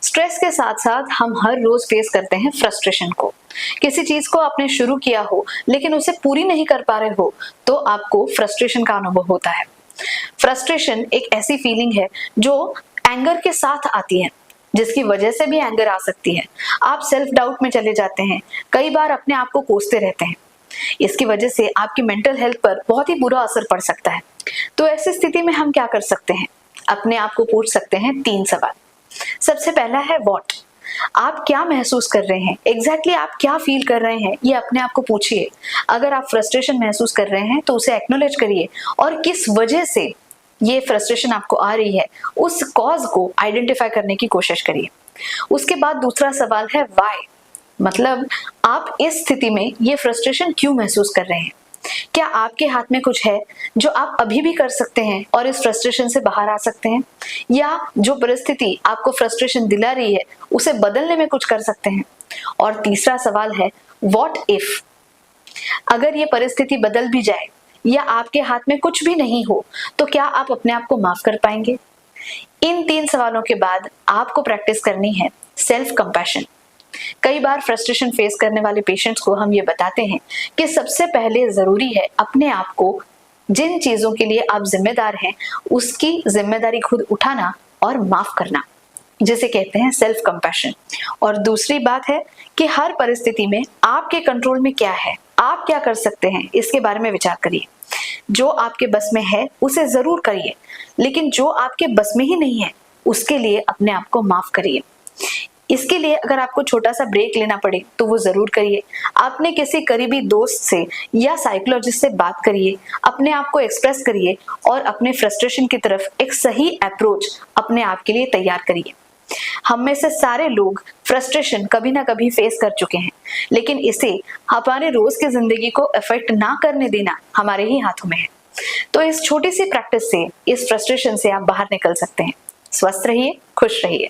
Stress के साथ साथ हम हर रोज फेस करते हैं फ्रस्ट्रेशन को। किसी चीज को आपने शुरू किया हो लेकिन उसे पूरी नहीं कर पा रहे हो तो आपको फ्रस्ट्रेशन का अनुभव होता है। फ्रस्ट्रेशन एक ऐसी फीलिंग है जो एंगर के साथ आती है, जिसकी वजह से भी एंगर आ सकती है। आप सेल्फ डाउट में चले जाते हैं, कई बार अपने आप को कोसते रहते हैं। इसकी वजह से आपकी मेंटल हेल्थ पर बहुत ही बुरा असर पड़ सकता है। तो ऐसी स्थिति में हम क्या कर सकते हैं? अपने आप को पूछ सकते हैं 3 सवाल। सबसे पहला है व्हाट। आप क्या महसूस कर रहे हैं? एग्जैक्टली आप क्या फील कर रहे हैं, ये अपने आप को पूछिए। अगर आप फ्रस्ट्रेशन महसूस कर रहे हैं तो उसे एक्नॉलेज करिए और किस वजह से ये फ्रस्ट्रेशन आपको आ रही है उस कॉज को आइडेंटिफाई करने की कोशिश करिए। उसके बाद दूसरा सवाल है व्हाई, मतलब आप इस स्थिति में ये फ्रस्ट्रेशन क्यों महसूस कर रहे हैं? क्या आपके हाथ में कुछ है जो आप अभी भी कर सकते हैं और इस फ्रस्ट्रेशन से बाहर आ सकते हैं, या जो परिस्थिति आपको फ्रस्ट्रेशन दिला रही है उसे बदलने में कुछ कर सकते हैं? और तीसरा सवाल है व्हाट इफ, अगर ये परिस्थिति बदल भी जाए या आपके हाथ में कुछ भी नहीं हो तो क्या आप अपने आप को माफ कर पाएंगे? इन 3 सवालों के बाद आपको प्रैक्टिस करनी है सेल्फ कंपैशन। कई बार फ्रस्ट्रेशन फेस करने वाले पेशेंट्स को हम ये बताते हैं कि सबसे पहले जरूरी है अपने आप को जिन चीजों के लिए आप जिम्मेदार हैं उसकी जिम्मेदारी खुद उठाना और माफ करना, जिसे कहते हैं सेल्फ कंपैशन। और दूसरी बात है कि हर परिस्थिति में आपके कंट्रोल में क्या है, आप क्या कर सकते हैं, इसके बारे में विचार करिए। जो आपके बस में है उसे जरूर करिए, लेकिन जो आपके बस में ही नहीं है उसके लिए अपने आप को माफ करिए। इसके लिए अगर आपको छोटा सा ब्रेक लेना पड़े तो वो जरूर करिए। आपने किसी करीबी दोस्त से या साइकोलॉजिस्ट से बात करिए, अपने आप को एक्सप्रेस करिए और अपने फ्रस्ट्रेशन की तरफ एक सही अप्रोच अपने आप के लिए तैयार करिए। हम में से सारे लोग फ्रस्ट्रेशन कभी ना कभी फेस कर चुके हैं, लेकिन इसे हमारे रोज की जिंदगी को अफेक्ट ना करने देना हमारे ही हाथों में है। तो इस छोटी सी प्रैक्टिस से इस फ्रस्ट्रेशन से आप बाहर निकल सकते हैं। स्वस्थ रहिए, खुश रहिए।